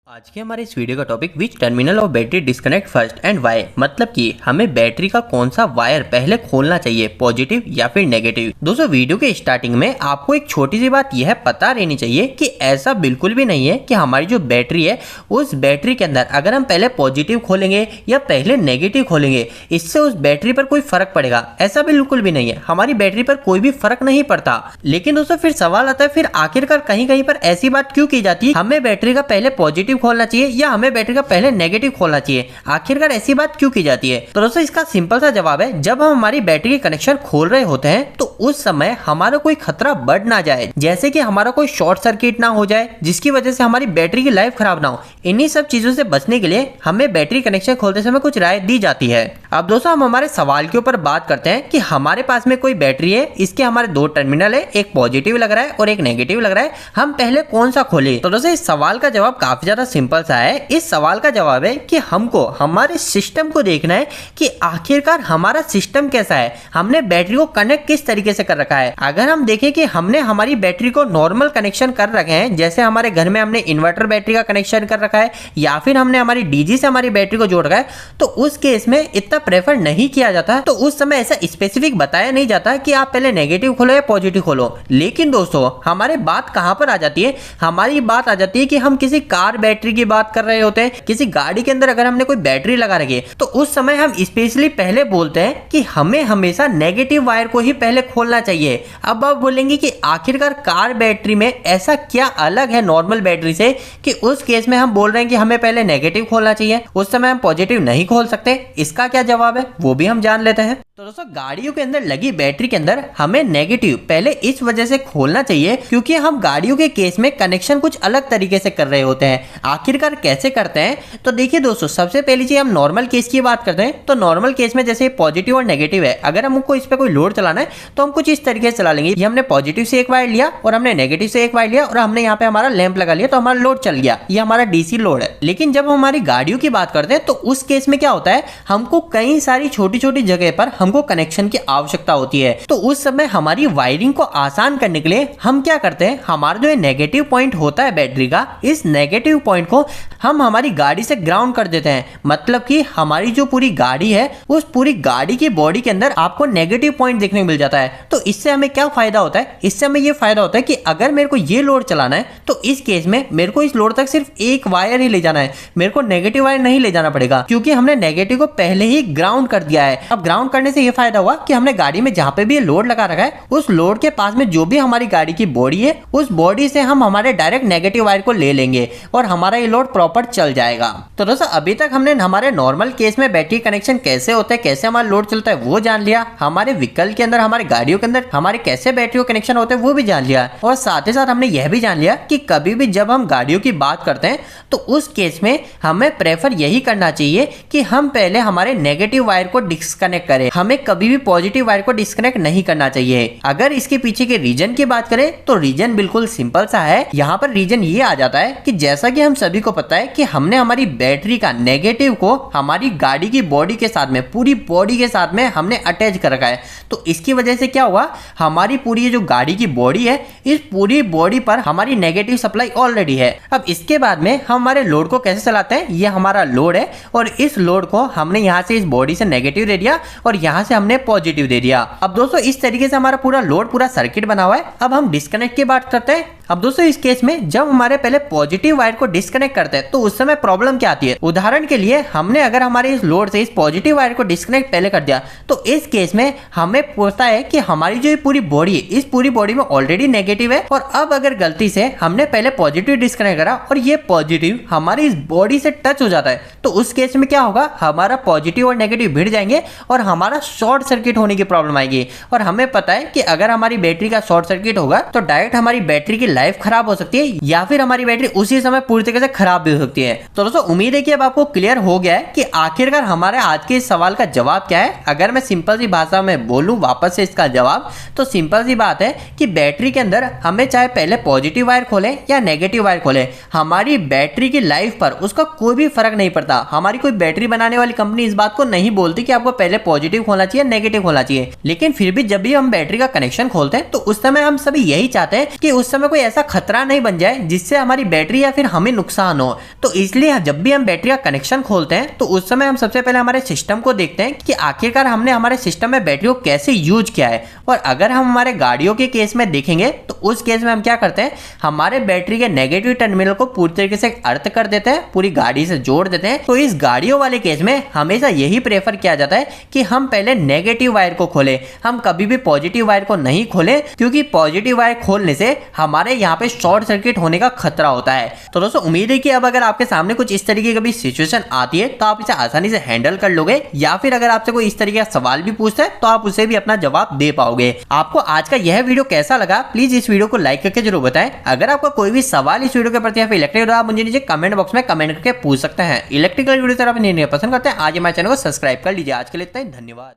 आज के हमारे इस वीडियो का topic which terminal of battery disconnect first and why, मतलब कि हमें बैटरी का कौन सा वायर पहले खोलना चाहिए, पॉजिटिव या फिर नेगेटिव। दोस्तों वीडियो के स्टार्टिंग में आपको एक छोटी सी बात यह पता रहनी चाहिए कि ऐसा बिल्कुल भी नहीं है कि हमारी जो बैटरी है उस बैटरी के अंदर अगर हम पहले पॉजिटिव खोलेंगे या पहले नेगेटिव खोलेंगे इससे उस बैटरी पर कोई फर्क पड़ेगा। ऐसा बिल्कुल भी नहीं है, हमारी बैटरी पर कोई भी फर्क नहीं पड़ता। लेकिन दोस्तों फिर सवाल आता है, फिर आखिरकार कहीं कहीं पर ऐसी बात क्यों की जाती है हमें बैटरी का पहले पॉजिटिव खोलना चाहिए या हमें बैटरी का पहले नेगेटिव खोलना चाहिए। आखिरकार ऐसी बात क्यों की जाती है? तो दोस्तों इसका सिंपल सा जवाब है, जब हम हमारी बैटरी के कनेक्शन खोल रहे होते हैं तो उस समय हमारा कोई खतरा बढ़ ना जाए, जैसे कि हमारा कोई शॉर्ट सर्किट ना हो जाए जिसकी वजह से हमारी बैटरी की लाइफ खराब ना हो। इन्हीं सब चीजों से बचने के लिए हमें बैटरी कनेक्शन खोलते समय कुछ राय दी जाती है। अब दोस्तों हम हमारे सवाल के ऊपर बात करते हैं कि हमारे पास में कोई बैटरी है, इसके हमारे दो टर्मिनल है, एक पॉजिटिव लग रहा है और एक नेगेटिव लग रहा है, हम पहले कौन सा खोले? तो दोस्तों इस सवाल का जवाब काफी ज्यादा सिंपल सा है। इस सवाल का जवाब है कि हमको हमारे सिस्टम को देखना है कि आखिरकार हमारा सिस्टम कैसा है, हमने बैटरी को कनेक्ट किस तरीके से कर रखा है। अगर हम देखें कि हमने हमारी बैटरी को नॉर्मल कनेक्शन कर रखे हैं, जैसे हमारे घर में हमने इन्वर्टर बैटरी का कनेक्शन कर रखा है या फिर हमने हमारी डीजी से हमारी बैटरी को जोड़ रखा है, तो उस केस में इतना प्रेफर नहीं किया जाता। तो उस समय ऐसा स्पेसिफिक बताया नहीं जाता कि आप पहले नेगेटिव खोलो या पॉजिटिव खोलो। लेकिन दोस्तों हमारी बात कहां पर आ जाती है? हमारी बात आ जाती है कि हम किसी कार बैटरी की बात कर रहे होते हैं, किसी गाड़ी के अंदर अगर हमने कोई बैटरी लगा रखी है तो उस समय हम स्पेशली पहले बोलते हैं कि हमें हमेशा नेगेटिव वायर को ही पहले खोलना चाहिए। अब आप बोलेंगे कि आखिरकार कार बैटरी में ऐसा क्या अलग है नॉर्मल बैटरी से कि उस केस में हम बोल रहे हैं कि हमें पहले नेगेटिव खोलना चाहिए, उस समय हम पॉजिटिव नहीं खोल सकते? इसका क्या जवाब है वो भी हम जान लेते हैं। तो दोस्तों गाड़ियों के अंदर लगी बैटरी के अंदर हमें नेगेटिव पहले इस वजह से खोलना चाहिए क्योंकि हम गाड़ियों के केस में कनेक्शन कुछ अलग तरीके से कर रहे होते हैं। आखिरकार कैसे करते हैं? तो देखिए दोस्तों, सबसे पहली चीज हम नॉर्मल केस की बात करते हैं। तो नॉर्मल केस में जैसे पॉजिटिव और नेगेटिव है, अगर हमको इस पे कोई लोड चलाना है तो हम कुछ इस तरीके से चला लेंगे। ये हमने पॉजिटिव से एक वायर लिया और हमने नेगेटिव से एक वायर लिया और हमने यहाँ पे हमारा लैंप लगा लिया तो हमारा लोड चल गया, ये हमारा डीसी लोड है। लेकिन जब हम हमारी गाड़ियों की बात करते हैं तो उस केस में क्या होता है, हमको कई सारी छोटी छोटी जगह पर हमको कनेक्शन की आवश्यकता होती है। तो उस समय हमारी वायरिंग को आसान करने के लिए हम क्या करते हैं, हमारा जो नेगेटिव पॉइंट होता है बैटरी का, इस नेगेटिव पॉइंट को हम हमारी गाड़ी से ग्राउंड कर देते हैं। मतलब कि हमारी जो पूरी गाड़ी है उस पूरी गाड़ी की बॉडी के अंदर आपको नेगेटिव पॉइंट देखने को मिल जाता है। तो इससे हमें क्या फायदा होता है? इससे हमें यह फायदा होता है कि अगर मेरे को ये लोड चलाना है तो इस केस में मेरे को इस लोड तक सिर्फ एक वायर ही ले जाना है, मेरे को नेगेटिव वायर नहीं ले जाना पड़ेगा क्योंकि हमने नेगेटिव को पहले ही ग्राउंड कर दिया है। अब ग्राउंड करने से यह फायदा हुआ कि हमने गाड़ी में जहां पे भी ये लोड लगा रखा है उस लोड के पास में जो भी हमारी गाड़ी की बॉडी है उस बॉडी से हम हमारे डायरेक्ट नेगेटिव वायर को ले लेंगे और हमारा ये लोड प्रॉपर चल जाएगा। तो दोस्तों अभी तक हमने हमारे नॉर्मल केस में बैटरी कनेक्शन कैसे होता है, कैसे हमारा लोड चलता है वो जान लिया, हमारे व्हीकल के अंदर हमारे गाड़ियों के अंदर हमारे कैसे बैटरी कनेक्शन होते हैं वो भी जान लिया, और साथ ही साथ हमने यह भी जान लिया कि कभी भी जब हम गाड़ियों की बात करते हैं तो उस केस में हमें प्रेफर यही करना चाहिए कि हम पहले हमारे नेगेटिव वायर को डिस्कनेक्ट करें, हमें कभी भी पॉजिटिव वायर को डिस्कनेक्ट नहीं करना चाहिए। अगर इसके पीछे के रीजन की बात करें तो रीजन बिल्कुल सिंपल सा है। यहाँ पर रीजन ये आ जाता है कि जैसा कि हम सभी को पता है कि हमने हमारी बैटरी का नेगेटिव को हमारी गाड़ी की बॉडी के साथ में, पूरी बॉडी के साथ में हमने अटैच कर रखा है। तो इसकी वजह से क्या हुआ, हमारी पूरी ये जो गाड़ी की बॉडी है इस पूरी बॉडी पर हमारी नेगेटिव सप्लाई ऑलरेडी है। अब इसके बाद में हम हमारे लोड को कैसे चलाते हैं, ये हमारा लोड है और इस लोड को हमने यहाँ से इस बॉडी से नेगेटिव दे दिया और यहाँ से हमने पॉजिटिव दे दिया। अब दोस्तों इस तरीके से हमारा पूरा लोड, पूरा सर्किट बना हुआ है। अब हम डिस्कनेक्ट की बात करते हैं। अब दोस्तों इस केस में जब हमारे पहले पॉजिटिव वायर को डिस्कनेक्ट करते हैं तो उस समय प्रॉब्लम क्या आती है? उदाहरण के लिए हमने अगर हमारे इस लोड से इस पॉजिटिव वायर को डिस्कनेक्ट पहले कर दिया तो इस केस में हमें पूछता है कि हमारी जो पूरी बॉडी है इस पूरी बॉडी में ऑलरेडी नेगेटिव है और अब अगर गलती से हमने पहले पॉजिटिव डिस्कनेक्ट करा और ये पॉजिटिव हमारी इस बॉडी से टच हो जाता है तो उस केस में क्या होगा, हमारा पॉजिटिव और नेगेटिव भिड़ जाएंगे और हमारा शॉर्ट सर्किट होने की प्रॉब्लम आएगी। और हमें पता है कि अगर हमारी बैटरी का शॉर्ट सर्किट होगा तो डायरेक्ट हमारी बैटरी की लाइफ खराब हो सकती है या फिर हमारी बैटरी उसी समय पूरी तरीके से खराब भी हो सकती है। तो दोस्तों उम्मीद है कि अब आपको क्लियर हो गया है कि आखिरकार हमारे आज के इस सवाल का जवाब क्या है। अगर मैं सिंपल सी भाषा में बोलूं वापस से इसका जवाब, तो सिंपल सी बात है कि बैटरी के अंदर हमें चाहे पहले पॉजिटिव वायर खोलें या नेगेटिव वायर खोलें, हमारी बैटरी की लाइफ लाइफ पर उसका कोई भी फर्क नहीं पड़ता। हमारी कोई बैटरी बनाने वाली कंपनी इस बात को नहीं बोलती कि आपको पहले पॉजिटिव खोलना चाहिए नेगेटिव खोलना चाहिए, लेकिन फिर भी जब भी हम बैटरी का कनेक्शन खोलते हैं तो उस समय हम सभी यही चाहते हैं कि उस समय कोई ऐसा खतरा नहीं बन जाए जिससे हमारी बैटरी या फिर हमें नुकसान हो। तो इसलिए जब भी हम बैटरी का कनेक्शन खोलते हैं तो उस समय हम सबसे पहले हमारे सिस्टम को देखते हैं कि आखिरकार हमने हमारे सिस्टम में बैटरी को कैसे यूज किया है। और अगर हम हमारे गाड़ियों के केस में देखेंगे तो उस केस में हम क्या करते हैं, हमारे बैटरी के नेगेटिव टर्मिनल को पूरी तरीके से अर्थ कर देते हैं, पूरी गाड़ी से जोड़ देते हैं। तो इस गाड़ियों वाले केस में हमेशा यही प्रेफर किया जाता है कि हम पहले नेगेटिव वायर को खोलें, हम कभी भी पॉजिटिव वायर को नहीं खोलें, क्योंकि पॉजिटिव वायर खोलने से हमारे यहाँ पे शॉर्ट सर्किट होने का खतरा होता है। तो दोस्तों उम्मीद है कि अब अगर आपके सामने कुछ इस तरीके की सिचुएशन आती है तो आप इसे आसानी से हैंडल कर लोगे, या फिर अगर आपसे कोई इस तरीके का सवाल भी पूछता है तो आप उसे भी अपना जवाब दे पाओगे। आपको आज का यह वीडियो कैसा लगा प्लीज इस वीडियो को लाइक करके जरूर बताएं। अगर आपका कोई भी सवाल इस वीडियो के प्रति या फिर इलेक्ट्रिकल आप मुझे नीचे कमेंट बॉक्स में कमेंट करके पूछ सकते हैं। इलेक्ट्रिकल वीडियो अगर आप नहीं पसंद करते हैं आज हमारे चैनल को सब्सक्राइब कर लीजिए। आज के लिए इतना ही, धन्यवाद।